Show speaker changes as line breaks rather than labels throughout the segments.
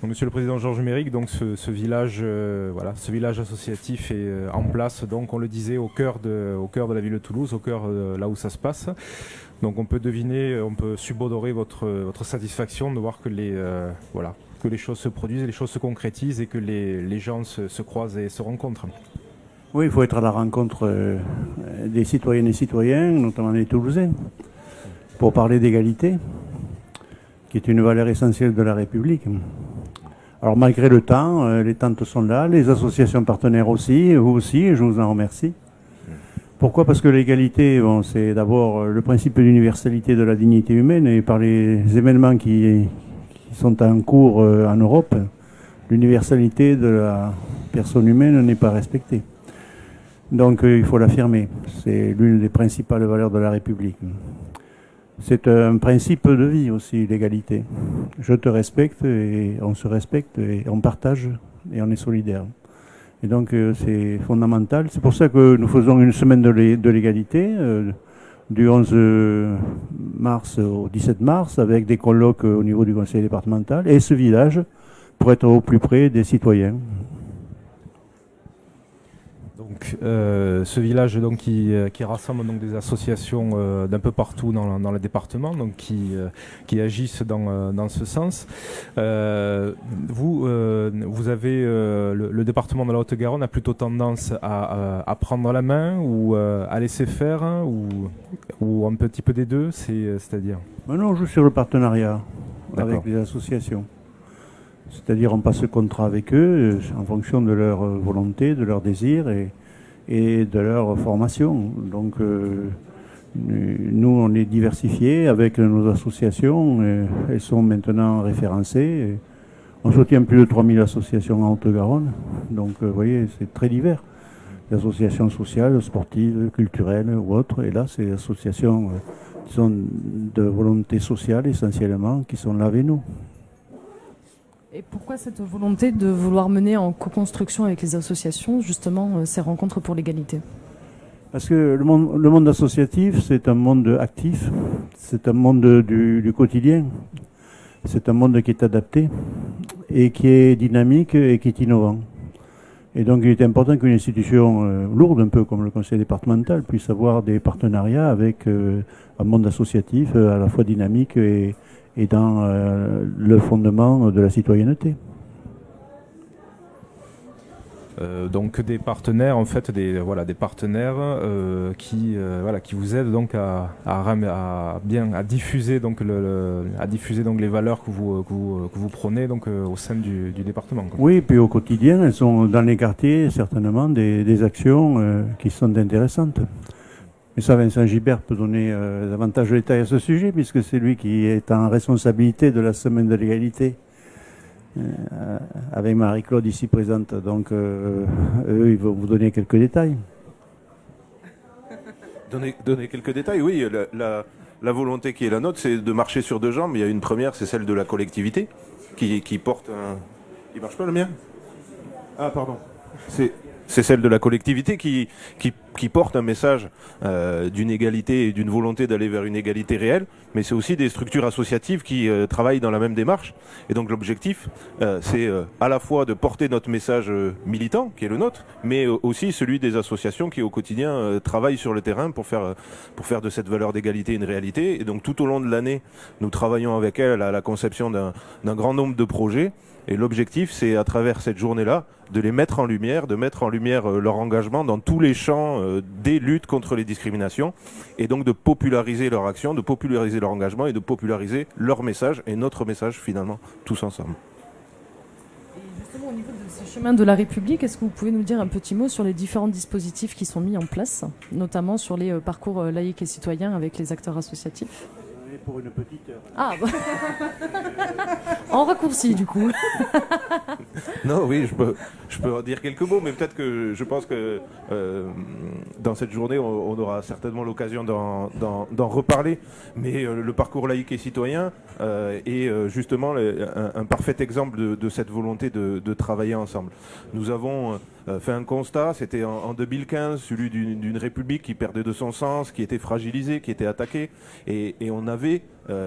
Monsieur le Président Georges Méric, donc ce village, voilà, ce village associatif est en place, donc on le disait, au cœur de la ville de Toulouse, au cœur là où ça se passe. Donc on peut deviner, on peut subodorer votre satisfaction de voir que voilà, que les choses se produisent, les choses se concrétisent et que les gens se croisent et se rencontrent.
Oui, il faut être à la rencontre des citoyennes et citoyens, notamment des Toulousains, pour parler d'égalité, qui est une valeur essentielle de la République. Alors malgré le temps, les tentes sont là, les associations partenaires aussi, vous aussi, et je vous en remercie. Pourquoi? Parce que l'égalité, bon, c'est d'abord le principe d'universalité de la dignité humaine, et par les événements qui sont en cours en Europe, l'universalité de la personne humaine n'est pas respectée. Donc il faut l'affirmer. C'est l'une des principales valeurs de la République. C'est un principe de vie aussi, l'égalité. Je te respecte et on se respecte et on partage et on est solidaire. Et donc c'est fondamental. C'est pour ça que nous faisons une semaine de l'égalité du 11 mars au 17 mars avec des colloques au niveau du conseil départemental et ce village pour être au plus près des citoyens.
Donc, ce village donc, qui rassemble donc, des associations d'un peu partout dans le département, donc, qui agissent dans ce sens. Vous avez le département de la Haute-Garonne a plutôt tendance à prendre la main ou à laisser faire hein, ou un petit peu des deux, c'est-à-dire
Non, on joue sur le partenariat avec les associations. C'est-à-dire on passe le contrat avec eux en fonction de leur volonté, de leurs désirs et de leur formation. Donc nous, on est diversifiés avec nos associations. Elles sont maintenant référencées. On soutient plus de 3000 associations en Haute-Garonne. Donc vous voyez, c'est très divers. Les associations sociales, sportives, culturelles ou autres. Et là, c'est des associations qui sont de volonté sociale essentiellement, qui sont là avec nous.
Et pourquoi cette volonté de vouloir mener en co-construction avec les associations, justement, ces rencontres pour l'égalité?
Parce que le monde associatif, c'est un monde actif, c'est un monde du quotidien, c'est un monde qui est adapté et qui est dynamique et qui est innovant. Et donc il est important qu'une institution lourde, un peu comme le conseil départemental, puisse avoir des partenariats avec un monde associatif à la fois dynamique et dans le fondement de la citoyenneté.
Donc des partenaires en fait des partenaires qui vous aident donc à diffuser donc les valeurs que vous prônez donc au sein du département. Quoi.
Oui, puis au quotidien, elles sont dans les quartiers certainement des actions qui sont intéressantes. Mais ça, Vincent Gibert peut donner davantage de détails à ce sujet, puisque c'est lui qui est en responsabilité de la semaine de l'égalité, avec Marie-Claude ici présente. Donc, eux, ils vont vous donner quelques détails.
Donner quelques détails, oui. La volonté qui est la nôtre, c'est de marcher sur deux jambes. Il y a une première, c'est celle de la collectivité, qui porte un... Il marche pas le mien ? Ah, pardon. C'est celle de la collectivité qui porte un message d'une égalité et d'une volonté d'aller vers une égalité réelle, mais c'est aussi des structures associatives qui travaillent dans la même démarche. Et donc l'objectif, c'est à la fois de porter notre message militant, qui est le nôtre, mais aussi celui des associations qui au quotidien travaillent sur le terrain pour faire de cette valeur d'égalité une réalité. Et donc tout au long de l'année, nous travaillons avec elles à la conception d'un grand nombre de projets. Et l'objectif, c'est à travers cette journée-là, de les mettre en lumière, de mettre en lumière leur engagement dans tous les champs des luttes contre les discriminations, et donc de populariser leur action, de populariser leur engagement et de populariser leur message et notre message finalement, tous ensemble.
Et justement, au niveau de ces chemins de la République, est-ce que vous pouvez nous dire un petit mot sur les différents dispositifs qui sont mis en place, notamment sur les parcours laïques et citoyens avec les acteurs associatifs ?
Pour une petite heure.
Ah, bah. En raccourci du coup.
Non, oui, je peux en dire quelques mots, mais peut-être que je pense que dans cette journée, on aura certainement l'occasion d'en reparler. Mais le parcours laïque et citoyen est justement un parfait exemple de cette volonté de travailler ensemble. Nous avons fait un constat, c'était en 2015, celui d'une République qui perdait de son sens, qui était fragilisée, qui était attaquée, et on avait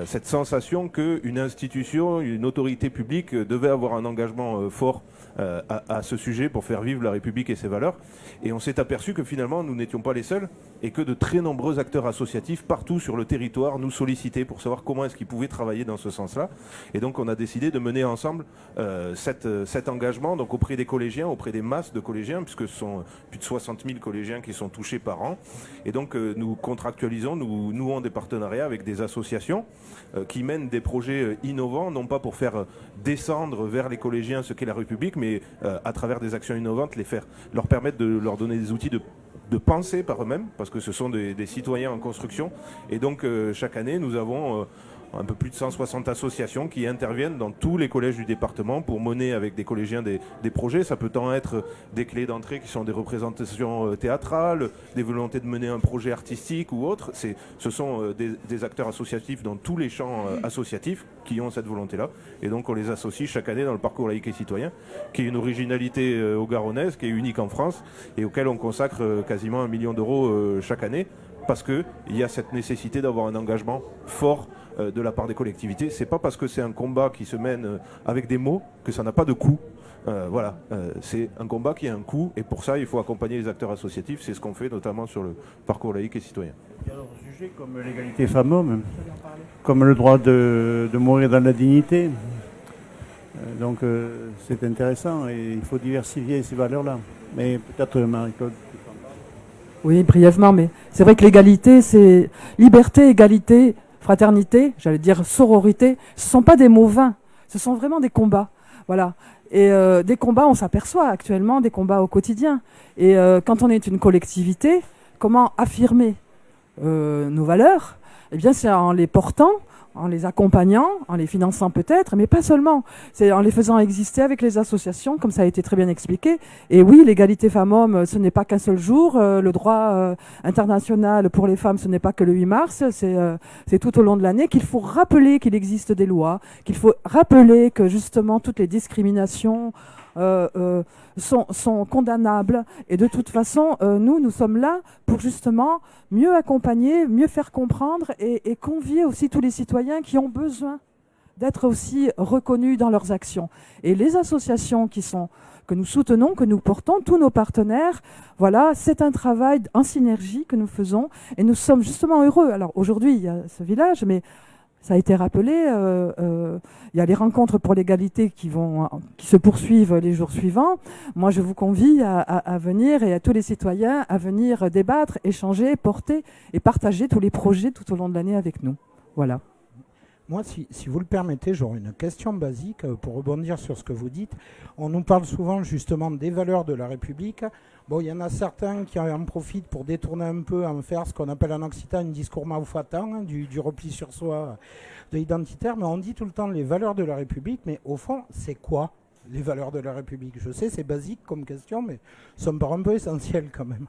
cette sensation qu'une institution, une autorité publique devait avoir un engagement fort à ce sujet pour faire vivre la République et ses valeurs. Et on s'est aperçu que finalement, nous n'étions pas les seuls et que de très nombreux acteurs associatifs partout sur le territoire nous sollicitaient pour savoir comment est-ce qu'ils pouvaient travailler dans ce sens-là. Et donc, on a décidé de mener ensemble cet engagement donc auprès des collégiens, auprès des masses de collégiens, puisque ce sont plus de 60 000 collégiens qui sont touchés par an. Et donc, nous contractualisons, nous nouons des partenariats avec des associations qui mènent des projets innovants, non pas pour faire descendre vers les collégiens ce qu'est la République, mais à travers des actions innovantes, leur permettre de leur donner des outils de penser par eux-mêmes, parce que ce sont des citoyens en construction. Et donc, chaque année, nous avons un peu plus de 160 associations qui interviennent dans tous les collèges du département pour mener avec des collégiens des projets. Ça peut tant être des clés d'entrée qui sont des représentations théâtrales, des volontés de mener un projet artistique ou autre. Ce sont des acteurs associatifs dans tous les champs associatifs qui ont cette volonté-là. Et donc on les associe chaque année dans le parcours laïque et citoyen, qui est une originalité au Garonnais, qui est unique en France et auquel on consacre quasiment 1 million d'euros chaque année, parce qu'il y a cette nécessité d'avoir un engagement fort de la part des collectivités. C'est pas parce que c'est un combat qui se mène avec des mots que ça n'a pas de coût. Voilà, c'est un combat qui a un coût et pour ça il faut accompagner les acteurs associatifs. C'est ce qu'on fait notamment sur le parcours laïque et citoyen.
Il y a d'autres sujets comme l'égalité femmes-hommes, comme le droit de mourir dans la dignité. Donc c'est intéressant et il faut diversifier ces valeurs-là. Mais peut-être Marie-Claude.
Oui, brièvement, mais c'est vrai que l'égalité, c'est liberté, égalité, fraternité, j'allais dire sororité. Ce ne sont pas des mots vains, ce sont vraiment des combats. Voilà. Et des combats, on s'aperçoit actuellement, des combats au quotidien. Et quand on est une collectivité, comment affirmer nos valeurs? Eh bien, c'est en les portant, en les accompagnant, en les finançant peut-être, mais pas seulement. C'est en les faisant exister avec les associations, comme ça a été très bien expliqué. Et oui, l'égalité femmes-hommes, ce n'est pas qu'un seul jour. Le droit international pour les femmes, ce n'est pas que le 8 mars. C'est tout au long de l'année qu'il faut rappeler qu'il existe des lois, qu'il faut rappeler que justement toutes les discriminations sont condamnables. Et de toute façon, nous sommes là pour justement mieux accompagner, mieux faire comprendre et convier aussi tous les citoyens qui ont besoin d'être aussi reconnus dans leurs actions. Et les associations que nous soutenons, que nous portons, tous nos partenaires, voilà, c'est un travail en synergie que nous faisons et nous sommes justement heureux. Alors aujourd'hui, il y a ce village, mais ça a été rappelé, il y a les rencontres pour l'égalité qui se poursuivent les jours suivants. Moi, je vous convie à venir et à tous les citoyens à venir débattre, échanger, porter et partager tous les projets tout au long de l'année avec nous. Voilà.
Moi, si vous le permettez, j'aurais une question basique pour rebondir sur ce que vous dites. On nous parle souvent justement des valeurs de la République. Bon, il y en a certains qui en profitent pour détourner un peu, en faire ce qu'on appelle en occitan un discours maoufatan, du repli sur soi, de l'identitaire. Mais on dit tout le temps les valeurs de la République. Mais au fond, c'est quoi les valeurs de la République? Je sais, c'est basique comme question, mais ça me paraît un peu essentiel quand même.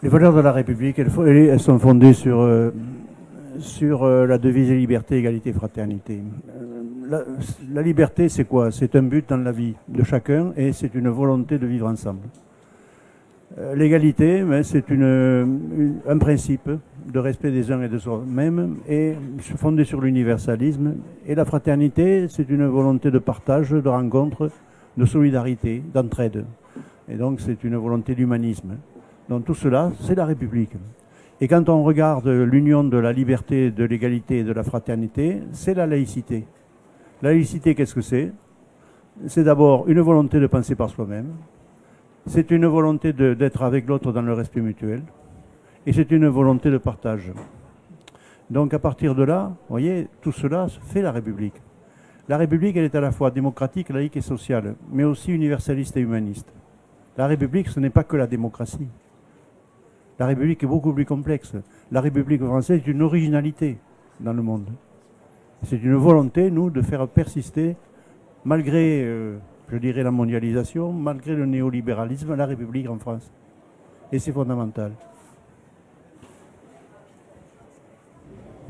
Les valeurs de la République, elles sont fondées sur la devise liberté, égalité, fraternité. La liberté, c'est quoi? C'est un but dans la vie de chacun et c'est une volonté de vivre ensemble. L'égalité, c'est un principe de respect des uns et de soi-même et fondé sur l'universalisme. Et la fraternité, c'est une volonté de partage, de rencontre, de solidarité, d'entraide. Et donc c'est une volonté d'humanisme. Donc tout cela, c'est la République. Et quand on regarde l'union de la liberté, de l'égalité et de la fraternité, c'est la laïcité. La laïcité, qu'est-ce que c'est? C'est d'abord une volonté de penser par soi-même, c'est une volonté d'être avec l'autre dans le respect mutuel, et c'est une volonté de partage. Donc à partir de là, vous voyez, tout cela fait la République. La République, elle est à la fois démocratique, laïque et sociale, mais aussi universaliste et humaniste. La République, ce n'est pas que la démocratie. La République est beaucoup plus complexe. La République française est une originalité dans le monde. C'est une volonté, nous, de faire persister, malgré, je dirais, la mondialisation, malgré le néolibéralisme, la République en France. Et c'est fondamental.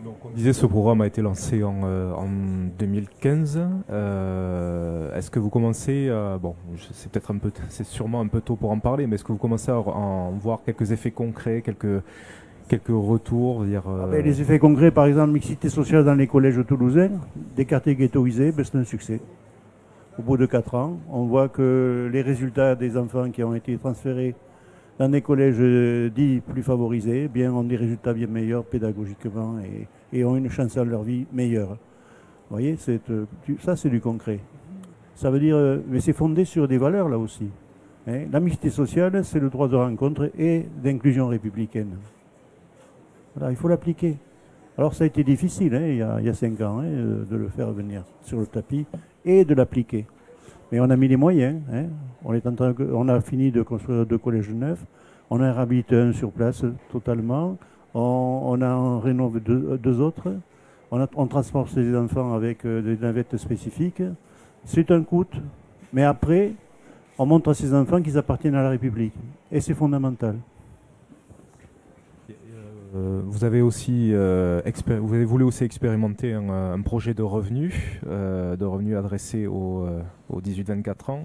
Donc on disait ce programme a été lancé en 2015. Est-ce que vous commencez, c'est peut-être c'est sûrement un peu tôt pour en parler, mais est-ce que vous commencez à en voir quelques effets concrets, quelques retours, dire,
Les effets concrets, par exemple, mixité sociale dans les collèges toulousains, des quartiers ghettoisés, c'est un succès. Au bout de 4 ans, on voit que les résultats des enfants qui ont été transférés dans des collèges dits plus favorisés ont des résultats bien meilleurs pédagogiquement et ont une chance à leur vie meilleure. Vous voyez, ça c'est du concret. Ça veut dire, mais c'est fondé sur des valeurs là aussi. Hein. La mixité sociale, c'est le droit de rencontre et d'inclusion républicaine. Voilà, il faut l'appliquer. Alors ça a été difficile il y a 5 ans de le faire venir sur le tapis et de l'appliquer. Mais on a mis les moyens. Hein. On a fini de construire 2 collèges neufs. On en a réhabilité un sur place totalement. On en rénové 2 autres. On transporte ces enfants avec des navettes spécifiques. C'est un coût. Mais après, on montre à ces enfants qu'ils appartiennent à la République. Et c'est fondamental.
Vous avez aussi vous avez voulu aussi expérimenter un projet de revenus adressé aux 18-24 ans,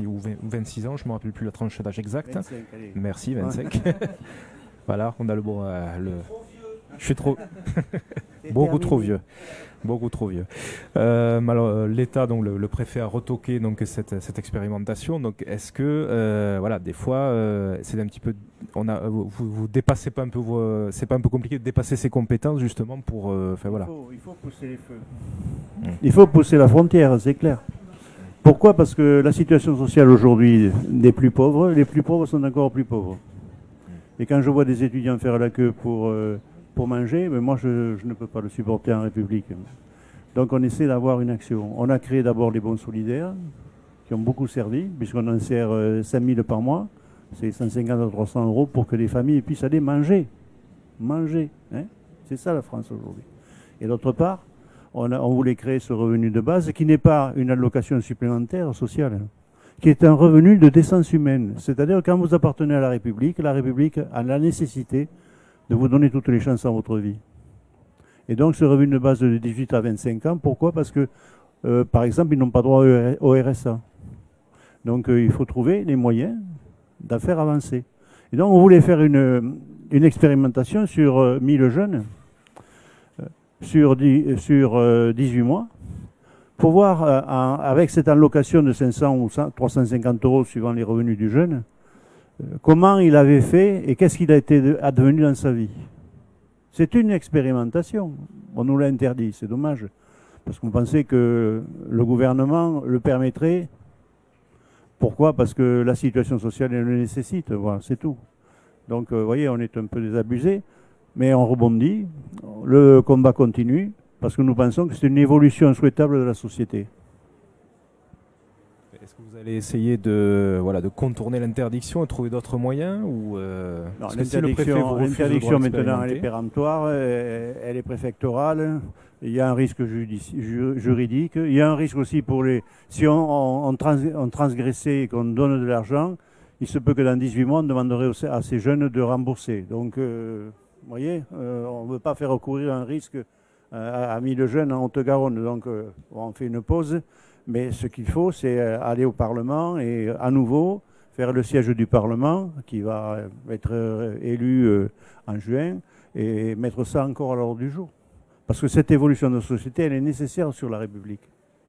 ou 26 ans, je ne me rappelle plus la tranche d'âge exacte.
25, allez.
Merci, 25. Voilà, on a le bon... Je suis trop... beaucoup trop vieux. Beaucoup trop vieux. L'État, donc le préfet, a retoqué donc cette expérimentation. Donc, est-ce que, voilà, des fois, c'est un petit peu, vous dépassez pas un peu c'est pas un peu compliqué de dépasser ses compétences justement pour, voilà.
Il faut pousser les feux. Il faut pousser la frontière, c'est clair. Pourquoi? Parce que la situation sociale aujourd'hui des plus pauvres, les plus pauvres sont encore plus pauvres. Et quand je vois des étudiants faire la queue pour manger, mais moi je ne peux pas le supporter en République. Donc on essaie d'avoir une action. On a créé d'abord les bons solidaires, qui ont beaucoup servi, puisqu'on en sert 5 000 par mois, c'est 150 à 300 euros pour que les familles puissent aller manger. Manger, hein. C'est ça la France aujourd'hui. Et d'autre part, on voulait créer ce revenu de base qui n'est pas une allocation supplémentaire sociale, qui est un revenu de décence humaine. C'est-à-dire quand vous appartenez à la République a la nécessité de vous donner toutes les chances dans votre vie. Et donc ce revenu de base de 18 à 25 ans, pourquoi? Parce que, par exemple, ils n'ont pas droit au RSA. Donc il faut trouver les moyens d'en faire avancer. Et donc on voulait faire une expérimentation sur 1000 jeunes, sur 18 mois, pour voir, avec cette allocation de 500 ou 350 euros suivant les revenus du jeune, comment il avait fait et qu'est-ce qu'il a été advenu dans sa vie. C'est une expérimentation. On nous l'a interdit, c'est dommage. Parce qu'on pensait que le gouvernement le permettrait. Pourquoi? Parce que la situation sociale elle le nécessite. Voilà, c'est tout. Donc, vous voyez, on est un peu désabusé, mais on rebondit. Le combat continue, parce que nous pensons que c'est une évolution souhaitable de la société.
Est-ce que vous allez essayer de contourner l'interdiction et trouver d'autres moyens ou
Non, l'interdiction maintenant elle est péremptoire, elle est préfectorale, il y a un risque juridique, il y a un risque aussi pour si on transgressait et qu'on donne de l'argent, il se peut que dans 18 mois on demanderait à ces jeunes de rembourser. Donc vous voyez, on ne veut pas faire recourir un risque à 1000 jeunes en Haute-Garonne, donc on fait une pause. Mais ce qu'il faut, c'est aller au Parlement et à nouveau faire le siège du Parlement qui va être élu en juin et mettre ça encore à l'ordre du jour. Parce que cette évolution de société, elle est nécessaire sur la République.